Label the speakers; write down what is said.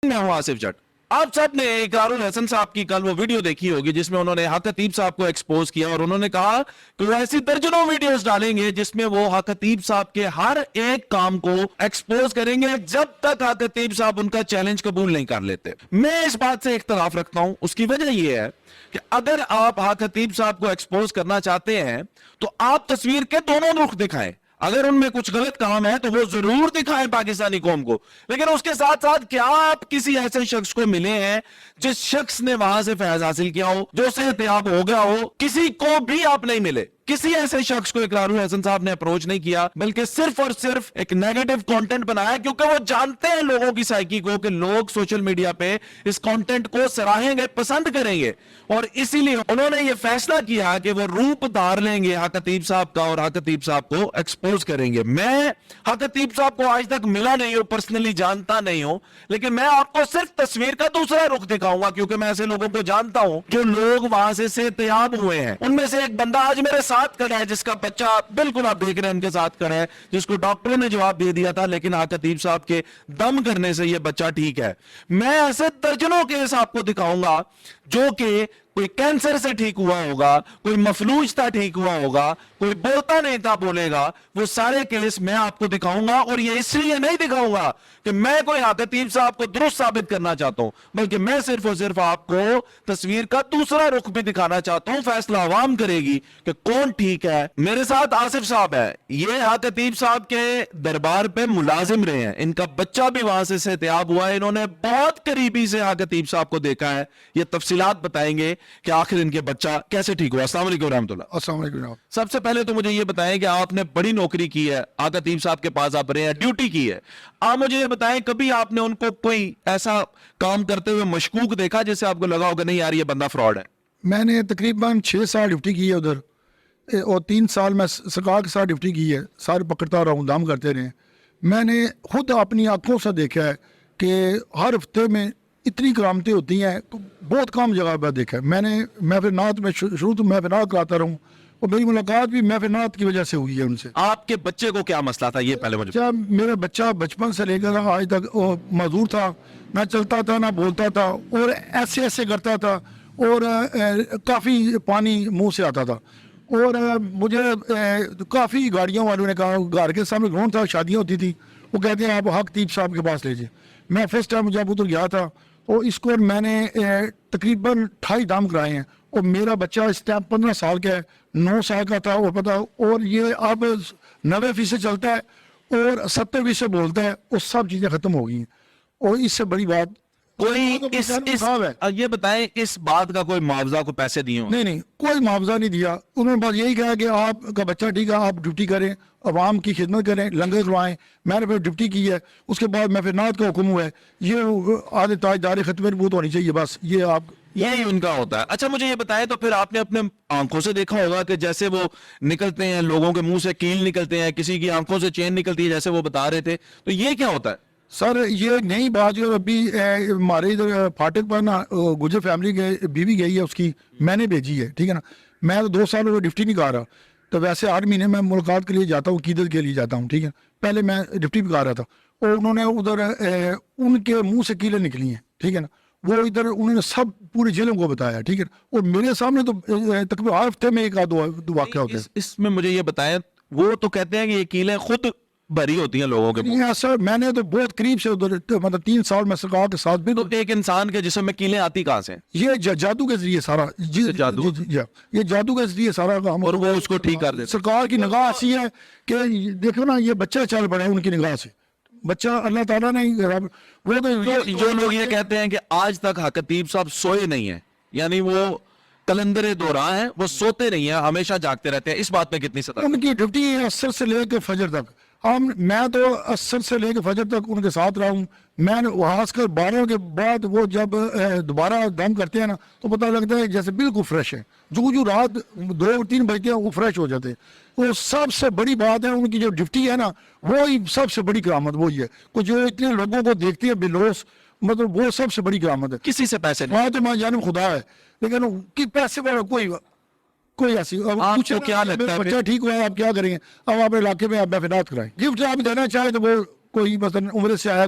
Speaker 1: میں ہوں آصف جٹ. آپ سب نے اقرار الحسن صاحب کی کل وہ ویڈیو دیکھی ہوگی جس میں انہوں نے حق خطیب صاحب کو ایکسپوز کیا اور انہوں نے کہا کہ وہ ایسی درجنوں ویڈیوز ڈالیں گے جس میں وہ حق خطیب صاحب کے ہر ایک کام کو ایکسپوز کریں گے جب تک حق خطیب صاحب ان کا چیلنج قبول نہیں کر لیتے. میں اس بات سے اختلاف رکھتا ہوں. اس کی وجہ یہ ہے کہ اگر آپ حق خطیب صاحب کو ایکسپوز کرنا چاہتے ہیں تو آپ تصویر کے دونوں رخ دکھائیں. اگر ان میں کچھ غلط کام ہے تو وہ ضرور دکھائیں پاکستانی قوم کو, لیکن اس کے ساتھ ساتھ کیا آپ کسی ایسے شخص کو ملے ہیں جس شخص نے وہاں سے فیض حاصل کیا ہو, جو صحتیاب ہو گیا ہو؟ کسی کو بھی آپ نہیں ملے. کسی ایسے شخص کو اقرار الحسن صاحب نے اپروچ نہیں کیا, بلکہ صرف اور صرف ایک نیگیٹو کانٹینٹ بنایا, کیونکہ وہ جانتے ہیں لوگوں کی سائیکی کو کہ لوگ سوشل میڈیا پہ اس کانٹینٹ کو سراہیں گے, پسند کریں گے, اور اسی لیے انہوں نے یہ فیصلہ کیا کہ وہ روپ دار لیں گے حق خطیب صاحب کا اور حق خطیب صاحب کو ایکسپوز کریں گے. میں حق خطیب صاحب کو آج تک ملا نہیں اور پرسنلی جانتا نہیں ہوں, لیکن میں آپ کو صرف تصویر کا دوسرا رخ دکھاؤں گا, کیونکہ میں ایسے لوگوں کو جانتا ہوں جو لوگ وہاں سے صحتیاب ہوئے ہیں. ان میں سے ایک بندہ آج میرے ساتھ کھڑا ہے جس کا بچہ بالکل آپ دیکھ رہے ہیں ان کے ساتھ کھڑا ہے, جس کو ڈاکٹروں نے جواب دے دیا تھا لیکن حق خطیب صاحب کے دم کرنے سے یہ بچہ ٹھیک ہے. میں ایسے درجنوں کیس آپ کو دکھاؤں گا جو کہ کوئی کینسر سے ٹھیک ہوا ہوگا, کوئی مفلوج تھا ٹھیک ہوا ہوگا, کوئی بولتا نہیں تھا بولے گا. وہ سارے کیس میں آپ کو دکھاؤں گا, اور یہ اس لیے نہیں دکھاؤں گا کہ میں کوئی حق خطیب صاحب کو درست ثابت کرنا چاہتا ہوں, بلکہ میں صرف اور صرف آپ کو تصویر کا دوسرا رخ بھی دکھانا چاہتا ہوں. فیصلہ عوام کرے گی کہ کون ٹھیک ہے. میرے ساتھ آصف صاحب ہے, یہ حق خطیب صاحب کے دربار پہ ملازم رہے ہیں, ان کا بچہ بھی وہاں سے صحتیاب ہوا ہے, انہوں نے بہت قریبی سے حق خطیب صاحب کو دیکھا ہے. یہ تفصیلات بتائیں گے کہ آخر ان کے بچہ کیسے ٹھیک ہوا. السلام علیکم ورحمۃ اللہ.
Speaker 2: السلام علیکم.
Speaker 1: سب سے پہلے تو مجھے یہ بتائیں کہ آپ نے بڑی نوکری کی ہے, حق خطیب صاحب کے پاس آپ رہے ہیں, ڈیوٹی کی ہے. آپ مجھے یہ بتائیں کبھی آپ نے ان کو کوئی ایسا کام کرتے ہوئے مشکوک دیکھا جس سے آپ کو لگا ہوگا نہیں یار یہ بندہ فراڈ ہے؟
Speaker 2: میں نے تقریباً 6 سال ڈیوٹی کی ہے ادھر, اور 3 سال میں سرکار کے ساتھ ڈیوٹی کی ہے. سارے پکڑتا رہا ہوں, دام کرتے رہے. میں نے خود اپنی آنکھوں سے دیکھا ہے کہ ہر ہفتے میں اتنی کرامتیں ہوتی ہیں. بہت کم جگہ پہ دیکھا ہے میں نے. محفل نعت میں شروع تو محفل نعت کراتا رہا ہوں, اور میری ملاقات بھی محفل نعت کی وجہ سے ہوئی ہے ان سے.
Speaker 1: آپ کے بچے کو کیا مسئلہ تھا یہ پہلے مجھے؟
Speaker 2: میرا بچہ بچپن سے لے کر آج تک وہ معذور تھا, نہ چلتا تھا نہ بولتا تھا, اور ایسے ایسے کرتا تھا, اور کافی پانی منہ سے آتا تھا. اور مجھے کافی گاڑیوں والوں نے کہا, گھر کے سامنے گراؤنڈ تھا, شادیاں ہوتی تھی, وہ کہتے ہیں آپ حق خطیب صاحب کے پاس لے جائیں. میں فرسٹ ٹائم جب ادھر گیا تھا, اور اس کو میں نے تقریباً 28 دام کرائے ہیں, اور میرا بچہ اس ٹائم 15 سال کا ہے, 9 سال کا تھا, اور پتا, اور یہ اب 90% چلتا ہے اور 70% بولتا ہے, اور سب چیزیں ختم ہو گئی ہیں. اور اس سے بڑی بات
Speaker 1: کوئی یہ بتائیں اس بات کا کوئی معاوضہ کو پیسے دیے ہوں؟
Speaker 2: نہیں, کوئی معاوضہ نہیں دیا. انہوں نے بس یہی کہا کہ آپ کا بچہ ٹھیک ہے, آپ ڈیوٹی کریں, عوام کی خدمت کریں, لنگر کروائیں. میں نے پھر ڈیوٹی کی ہے, اس کے بعد محفل نعت کا حکم ہوا ہے. یہ آدھے تاجدار ختم نبوت ہونی چاہیے, بس یہ آپ
Speaker 1: یہی ان کا ہوتا ہے. اچھا مجھے یہ بتائیں, تو پھر آپ نے اپنے آنکھوں سے دیکھا ہوگا کہ جیسے وہ نکلتے ہیں, لوگوں کے منہ سے کیل نکلتے ہیں, کسی کی آنکھوں سے چین نکلتی ہے, جیسے وہ بتا رہے تھے, تو یہ کیا ہوتا ہے؟
Speaker 2: سر یہ نئی بات جو ابھی ہمارے ادھر پھاٹک پر نا گجر فیملی کے بیوی گئی ہے, اس کی میں نے بھیجی ہے, ٹھیک ہے نا. میں تو 2 سال ڈیوٹی نہیں کر رہا, تو ویسے 8 مہینے میں ملاقات کے لیے جاتا ہوں, عقیدت کے لیے جاتا ہوں, ٹھیک ہے. پہلے میں ڈیوٹی بھی کر رہا تھا, اور انہوں نے ادھر ان کے منہ سے کیلیں نکلی ہیں, ٹھیک ہے نا. وہ ادھر انہوں نے سب پورے ضلع کو بتایا, ٹھیک ہے. اور میرے سامنے تو تقریباً ہر ہفتے میں ایک آدھ واقعہ ہوتا ہے.
Speaker 1: اس میں مجھے یہ بتائیں, وہ تو کہتے ہیں کہ یہ کیلیں خود بھری ہوتی ہیں لوگوں کے
Speaker 2: منہ. سر میں نے تو بہت قریب سے ادھر, مطلب 3 سال میں سرکار کے ساتھ بھی.
Speaker 1: تو ایک انسان کے جسم میں کیلیں آتی کہاں سے؟
Speaker 2: یہ جادو کے ذریعے سارا,
Speaker 1: جادو,
Speaker 2: یہ جادو کے ذریعے سارا کام,
Speaker 1: اور وہ اس کو ٹھیک کر دیتے.
Speaker 2: سرکار کی نگاہ ایسی ہے کہ دیکھو نا, یہ بچہ چل پڑے ان کی نگاہ سے, بچہ اللہ تعالیٰ نے وہ تو
Speaker 1: جو لوگ یہ کہتے ہیں کہ آج تک حق خطیب صاحب سوئے نہیں ہیں, یعنی وہ کلندر دوران ہیں, وہ سوتے نہیں ہیں, ہمیشہ جاگتے رہتے ہیں, اس بات میں کتنی صدق؟
Speaker 2: ان کی ڈیوٹی ہے عصر سے لے کے فجر تک. میں تو عصر سے لے کے فجر تک ان کے ساتھ رہا ہوں. میں نے وہاں کر 12 کے بعد وہ جب دوبارہ دم کرتے ہیں نا, تو پتہ لگتا ہے جیسے بالکل فریش ہے. جو رات 2-3 بجتے ہیں وہ فریش ہو جاتے ہیں. وہ سب سے بڑی بات ہے ان کی جو ڈیوٹی ہے نا, وہی سب سے بڑی کرامت وہی ہے. کوئی جو اتنے لوگوں کو دیکھتی ہے بلوس, مطلب وہ سب سے بڑی کرامت ہے.
Speaker 1: کسی سے پیسے نہیں,
Speaker 2: تو ماں جانب خدا ہے, لیکن پیسے والا کوئی ایسی.
Speaker 1: آپ کو کیا لگتا ہے
Speaker 2: بچہ ٹھیک ہوا ہے, آپ کیا کریں گے؟ اب آپ علاقے میں آپ محفل نعت کرائیں, گفٹ آپ دینا چاہیں تو وہ کوئی مثلا عمرے سے آیا